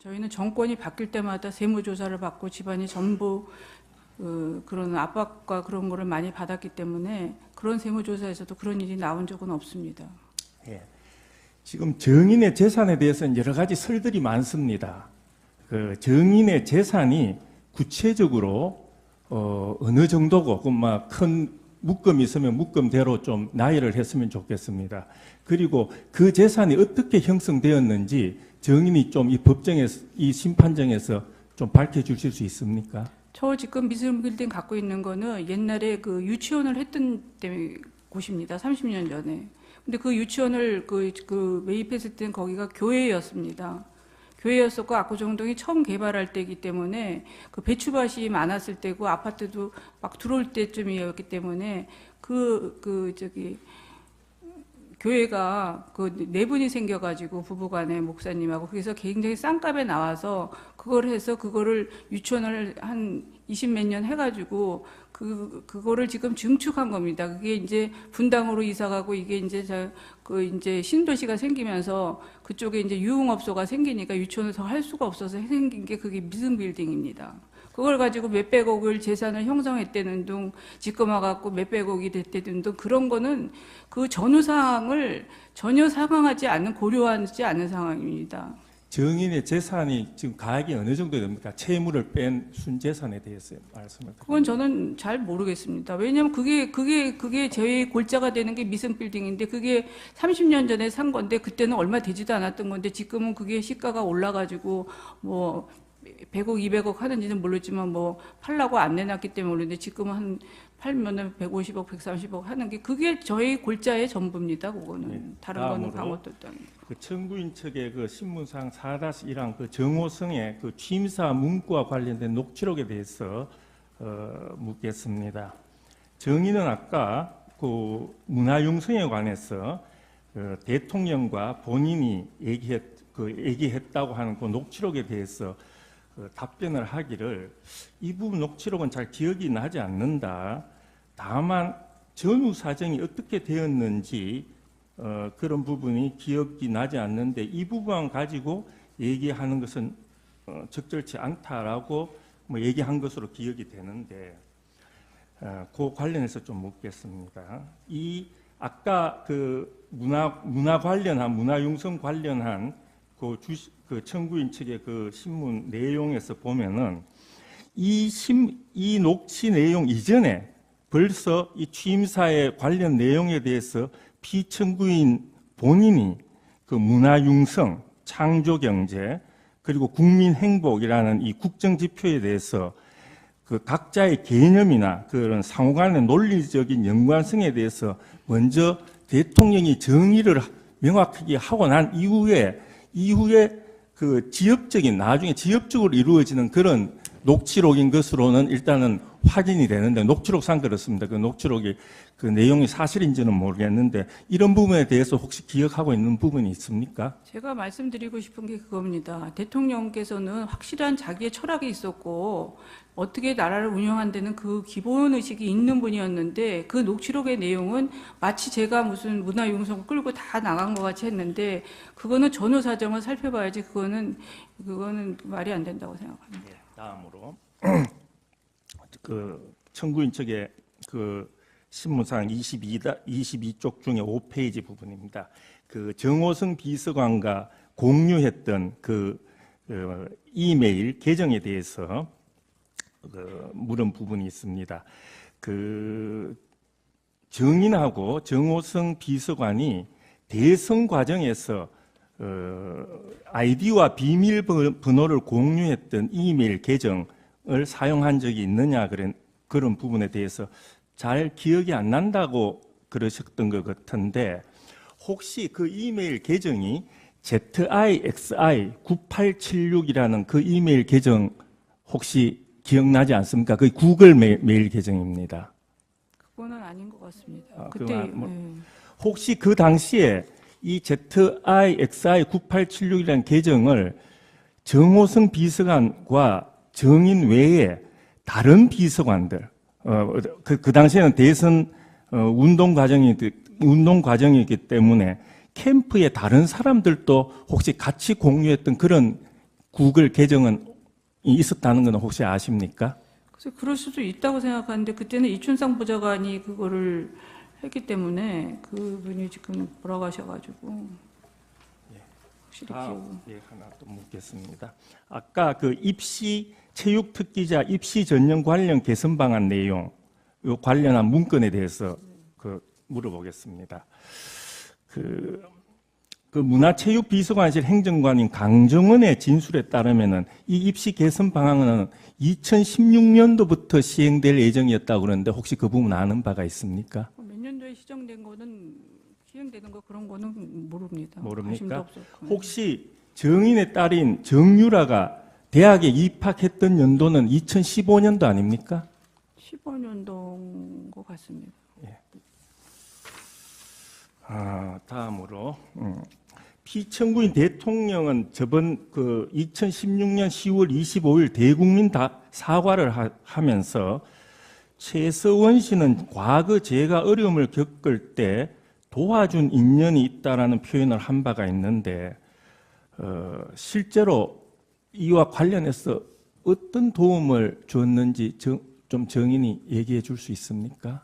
저희는 정권이 바뀔 때마다 세무조사를 받고 집안이 전부 그런 압박과 그런 거를 많이 받았기 때문에 그런 세무조사에서도 그런 일이 나온 적은 없습니다. 예. 지금 정인의 재산에 대해서는 여러 가지 설들이 많습니다. 그 정인의 재산이 구체적으로 어느 정도고 큰 묶음이 있으면 묶음대로 좀 나열을 했으면 좋겠습니다. 그리고 그 재산이 어떻게 형성되었는지 정인이 좀 이 법정에서, 이 심판정에서 좀 밝혀주실 수 있습니까? 저 지금 미술빌딩 갖고 있는 거는 옛날에 그 유치원을 했던 곳입니다. 30년 전에. 근데 그 유치원을 매입했을 때는 거기가 교회였습니다. 교회였었고 압구정동이 처음 개발할 때이기 때문에 그 배추밭이 많았을 때고 아파트도 막 들어올 때쯤이었기 때문에 교회가 네 분이 생겨가지고 부부간에 목사님하고 그래서 굉장히 싼 값에 나와서 그걸 해서 그거를 유치원을 한 20몇 년 해가지고 그거를 지금 증축한 겁니다. 그게 이제 분당으로 이사가고 이게 이제 신도시가 생기면서 그쪽에 이제 유흥업소가 생기니까 유치원을 더 할 수가 없어서 생긴 게 그게 미승빌딩입니다. 그걸 가지고 몇백억을 재산을 형성했다는 둥, 집금화갖고 몇백억이 됐다는 둥, 그런 거는 그 전후사항을 전혀 상황하지 않는, 고려하지 않는 상황입니다. 정인의 재산이 지금 가액이 어느 정도 됩니까? 채무를 뺀 순재산에 대해서 말씀을 드립니다. 그건 저는 잘 모르겠습니다. 왜냐면 그게 제 골자가 되는 게 미승빌딩인데 그게 30년 전에 산 건데 그때는 얼마 되지도 않았던 건데 지금은 그게 시가가 올라가지고 뭐 100억, 200억 하는지는 모르지만 뭐 팔라고 안 내놨기 때문에 모르는데 지금은 한 팔면은 150억, 130억 하는 게 그게 저희 골자의 전부입니다. 그거는 네. 다른 거는 아무것도 아니고. 그 청구인 측의 그 신문상 4-1항 그 정호성의 그 취임사 문구와 관련된 녹취록에 대해서 묻겠습니다. 정의는 아까 그 문화융성에 관해서 대통령과 본인이 얘기했다고 하는 그 녹취록에 대해서 답변을 하기를 이 부분 녹취록은 잘 기억이 나지 않는다. 다만 전후 사정이 어떻게 되었는지 그런 부분이 기억이 나지 않는데 이 부분 가지고 얘기하는 것은 적절치 않다라고 뭐 얘기한 것으로 기억이 되는데 그 관련해서 좀 묻겠습니다. 이 아까 그 문화 관련한 문화융성 관련한 그 청구인 측의 그 신문 내용에서 보면은 이 녹취 내용 이전에 벌써 이 취임사의 관련 내용에 대해서 피청구인 본인이 그 문화융성, 창조경제, 그리고 국민행복이라는 이 국정지표에 대해서 그 각자의 개념이나 그런 상호간의 논리적인 연관성에 대해서 먼저 대통령이 정의를 명확하게 하고 난 이후에 그 나중에 지엽적으로 이루어지는 그런 녹취록인 것으로는 일단은 확인이 되는데 녹취록상 그렇습니다. 그 녹취록이 그 내용이 사실인지는 모르겠는데 이런 부분에 대해서 혹시 기억하고 있는 부분이 있습니까? 제가 말씀드리고 싶은 게 그겁니다. 대통령께서는 확실한 자기의 철학이 있었고 어떻게 나라를 운영한다는 그 기본 의식이 있는 분이었는데 그 녹취록의 내용은 마치 제가 무슨 문화융성을 끌고 다 나간 것 같이 했는데 그거는 전후 사정을 살펴봐야지 그거는 말이 안 된다고 생각합니다. 네, 다음으로 그 청구인 측의 그 신문상 22쪽 중에 5페이지 부분입니다. 그 정호성 비서관과 공유했던 그 이메일 계정에 대해서 물은 부분이 있습니다. 그 정인하고 정호성 비서관이 대선 과정에서 아이디와 비밀번호를 공유했던 이메일 계정을 사용한 적이 있느냐 그런 부분에 대해서 잘 기억이 안 난다고 그러셨던 것 같은데 혹시 그 이메일 계정이 ZIXI9876이라는 그 이메일 계정 혹시 기억나지 않습니까? 그 구글 메일 계정입니다. 그거는 아닌 것 같습니다. 혹시 그 당시에 이 ZIXI9876이라는 계정을 정호성 비서관과 정인 외에 다른 비서관들, 그 당시에는 대선 운동 과정이기 때문에 캠프의 다른 사람들도 혹시 같이 공유했던 그런 구글 계정은 있었다는 건 혹시 아십니까? 그래서 그럴 수도 있다고 생각하는데 그때는 이춘상 보좌관이 그거를 했기 때문에 그분이 지금 돌아가셔가지고 확실히 기억. 예, 하나 또 묻겠습니다. 아까 그 입시 체육 특기자 입시 전형 관련 개선 방안 내용, 요 관련한 문건에 대해서 물어보겠습니다. 그 문화체육비서관실 행정관인 강정원의 진술에 따르면은 이 입시 개선 방안은 2016년도부터 시행될 예정이었다고 그러는데 혹시 그 부분 아는 바가 있습니까? 몇 년도에 시정된 거는 시행되는 거 그런 거는 모릅니다. 관심도 모릅니까? 없었고. 혹시 정인의 딸인 정유라가 대학에 입학했던 연도는 2015년도 아닙니까? 15년도인 것 같습니다. 다음으로 피청구인 대통령은 저번 2016년 10월 25일 대국민 사과를 하면서 최서원 씨는 과거 제가 어려움을 겪을 때 도와준 인연이 있다라는 표현을 한 바가 있는데 실제로 이와 관련해서 어떤 도움을 줬는지 좀 정인이 얘기해 줄 수 있습니까?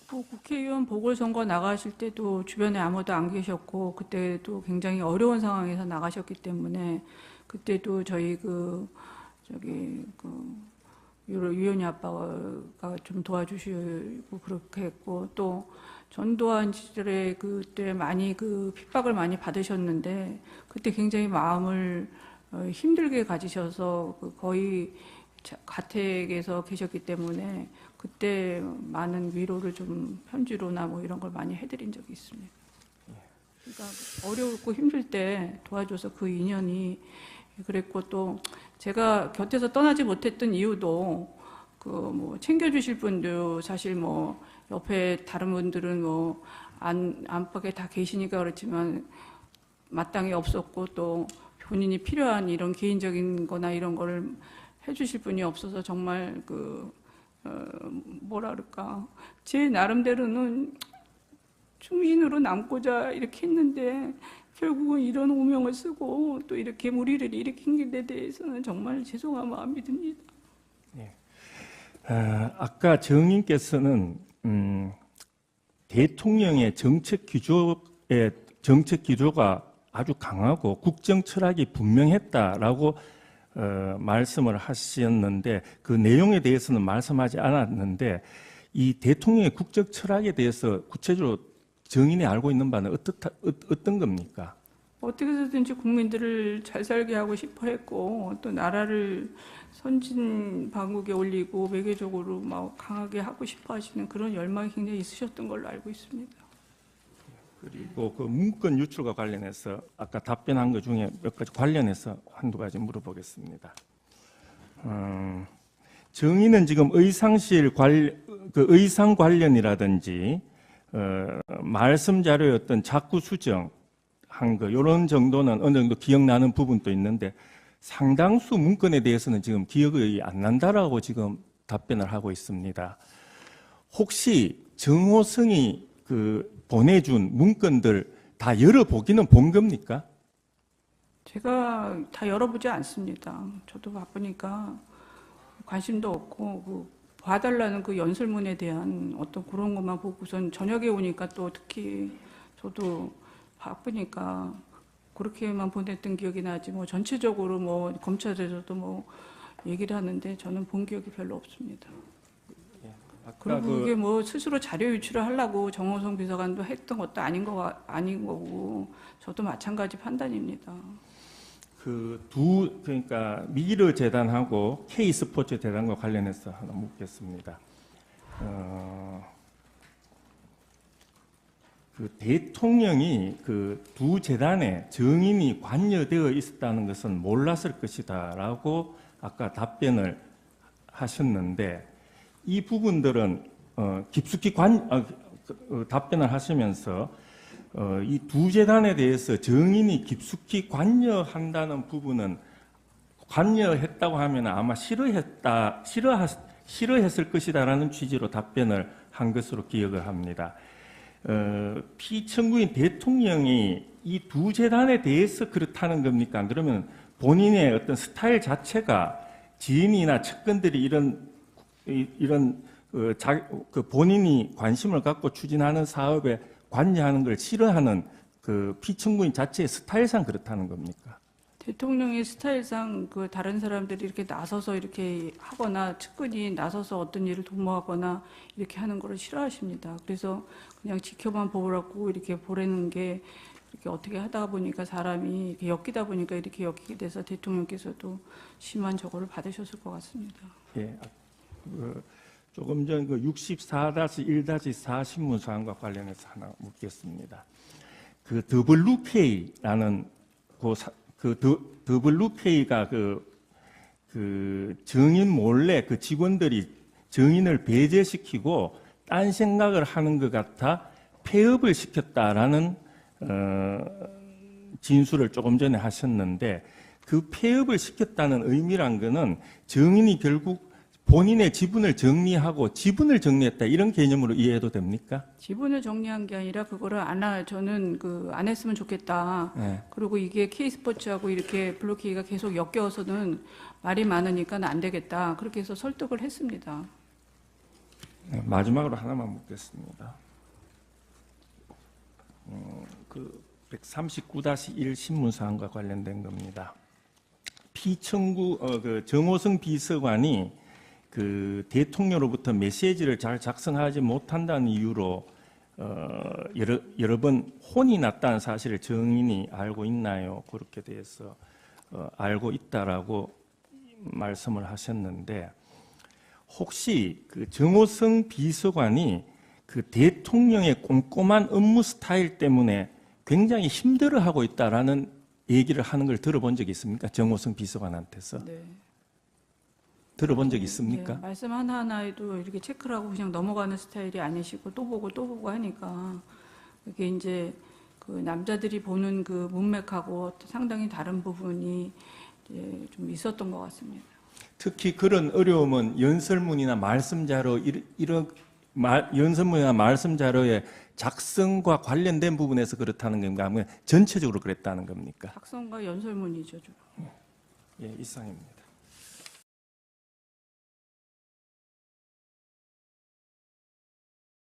국회의원 보궐선거 나가실 때도 주변에 아무도 안 계셨고 그때도 굉장히 어려운 상황에서 나가셨기 때문에 그때도 저희 유연이 아빠가 좀 도와주시고 그렇게 했고 또 전두환 시절에 그때 많이 핍박을 많이 받으셨는데 그때 굉장히 마음을 힘들게 가지셔서 거의 가택에서 계셨기 때문에 그때 많은 위로를 좀 편지로나 뭐 이런 걸 많이 해드린 적이 있습니다. 그러니까 어렵고 힘들 때 도와줘서 그 인연이 그랬고 또 제가 곁에서 떠나지 못했던 이유도 뭐 챙겨주실 분도 사실 뭐 옆에 다른 분들은 뭐 안팎에 다 계시니까 그렇지만 마땅히 없었고 또 본인이 필요한 이런 개인적인 거나 이런 거를 해주실 분이 없어서 정말 뭐라 그럴까 제 나름대로는 충신으로 남고자 이렇게 했는데 결국은 이런 오명을 쓰고 또 이렇게 무리를 일으킨 데 대해서는 정말 죄송한 마음이 듭니다. 네. 아까 정인께서는 대통령의 정책 기조가 아주 강하고 국정 철학이 분명했다라고 말씀을 하셨는데 그 내용에 대해서는 말씀하지 않았는데 이 대통령의 국정 철학에 대해서 구체적으로 정인이 알고 있는 바는 어떤 겁니까? 어떻게 해서든지 국민들을 잘 살게 하고 싶어 했고 또 나라를 선진 방국에 올리고 외교적으로 막 강하게 하고 싶어 하시는 그런 열망이 굉장히 있으셨던 걸로 알고 있습니다. 그리고 그 문건 유출과 관련해서 아까 답변한 것 중에 몇 가지 관련해서 한두 가지 물어보겠습니다. 정의는 지금 의상 관련이라든지 말씀 자료였던 자꾸 수정 한 거 이런 정도는 어느 정도 기억나는 부분도 있는데 상당수 문건에 대해서는 지금 기억이 안 난다라고 지금 답변을 하고 있습니다. 혹시 정호성이 보내준 문건들 다 열어보기는 본 겁니까? 제가 다 열어보지 않습니다. 저도 바쁘니까 관심도 없고 봐달라는 그 연설문에 대한 어떤 그런 것만 보고선 저녁에 오니까 또 특히 저도 바쁘니까 그렇게만 보냈던 기억이 나지 뭐 전체적으로 뭐 검찰에서도 뭐 얘기를 하는데 저는 본 기억이 별로 없습니다. 그리고 그게 뭐 스스로 자료 유출을 하려고 정호성 비서관도 했던 것도 아닌 거고 저도 마찬가지 판단입니다. 그러니까 미르 재단하고 K 스포츠 재단과 관련해서 하나 묻겠습니다. 대통령이 두 재단에 정인이 관여되어 있었다는 것은 몰랐을 것이다라고 아까 답변을 하셨는데 이 부분들은 깊숙이 답변을 하시면서 이 두 재단에 대해서 정인이 깊숙이 관여한다는 부분은 관여했다고 하면 아마 싫어했을 것이다라는 취지로 답변을 한 것으로 기억을 합니다. 피청구인 대통령이 이 두 재단에 대해서 그렇다는 겁니까? 그러면 본인의 어떤 스타일 자체가 지인이나 측근들이 이런 그 본인이 관심을 갖고 추진하는 사업에 관여하는 걸 싫어하는 그 피청구인 자체의 스타일상 그렇다는 겁니까? 대통령의 스타일상 그 다른 사람들이 이렇게 나서서 이렇게 하거나 측근이 나서서 어떤 일을 도모하거나 이렇게 하는 거를 싫어하십니다. 그래서 그냥 지켜만 보라고 이렇게 보내는 게 이렇게 어떻게 하다 보니까 사람이 이렇게 엮이다 보니까 이렇게 엮이게 돼서 대통령께서도 심한 저거를 받으셨을 것 같습니다. 예, 조금 전 그 64-1-4 신문사항과 관련해서 하나 묻겠습니다. 그 WK라는 WK가 그 증인 몰래 그 직원들이 증인을 배제시키고 딴 생각을 하는 것 같아 폐업을 시켰다라는 진술을 조금 전에 하셨는데 그 폐업을 시켰다는 의미란 거는 증인이 결국 본인의 지분을 정리하고 지분을 정리했다 이런 개념으로 이해해도 됩니까? 지분을 정리한 게 아니라 그거를 저는 안 했으면 좋겠다. 네. 그리고 이게 K스포츠하고 이렇게 블루케이가 계속 엮여서는 말이 많으니까 안 되겠다. 그렇게 해서 설득을 했습니다. 네, 마지막으로 하나만 묻겠습니다. 그 139-1 신문사항과 관련된 겁니다. 피청구 그 정호성 비서관이 그 대통령으로부터 메시지를 잘 작성하지 못한다는 이유로 여러 번 혼이 났다는 사실을 증인이 알고 있나요? 그렇게 돼서 알고 있다라고 말씀을 하셨는데 혹시 그 정호성 비서관이 그 대통령의 꼼꼼한 업무 스타일 때문에 굉장히 힘들어하고 있다라는 얘기를 하는 걸 들어본 적이 있습니까? 정호성 비서관한테서. 네. 들어본 적 있습니까? 네, 말씀 하나하나에도 이렇게 체크를 하고 그냥 넘어가는 스타일이 아니시고 또 보고 하니까 그게 이제 그 남자들이 보는 그 문맥하고 상당히 다른 부분이 이제 좀 있었던 것 같습니다. 특히 그런 어려움은 연설문이나 말씀 자료 연설문이나 말씀 자료의 작성과 관련된 부분에서 그렇다는 건가 하면 전체적으로 그랬다는 겁니까? 작성과 연설문이죠, 주로. 예, 이상입니다.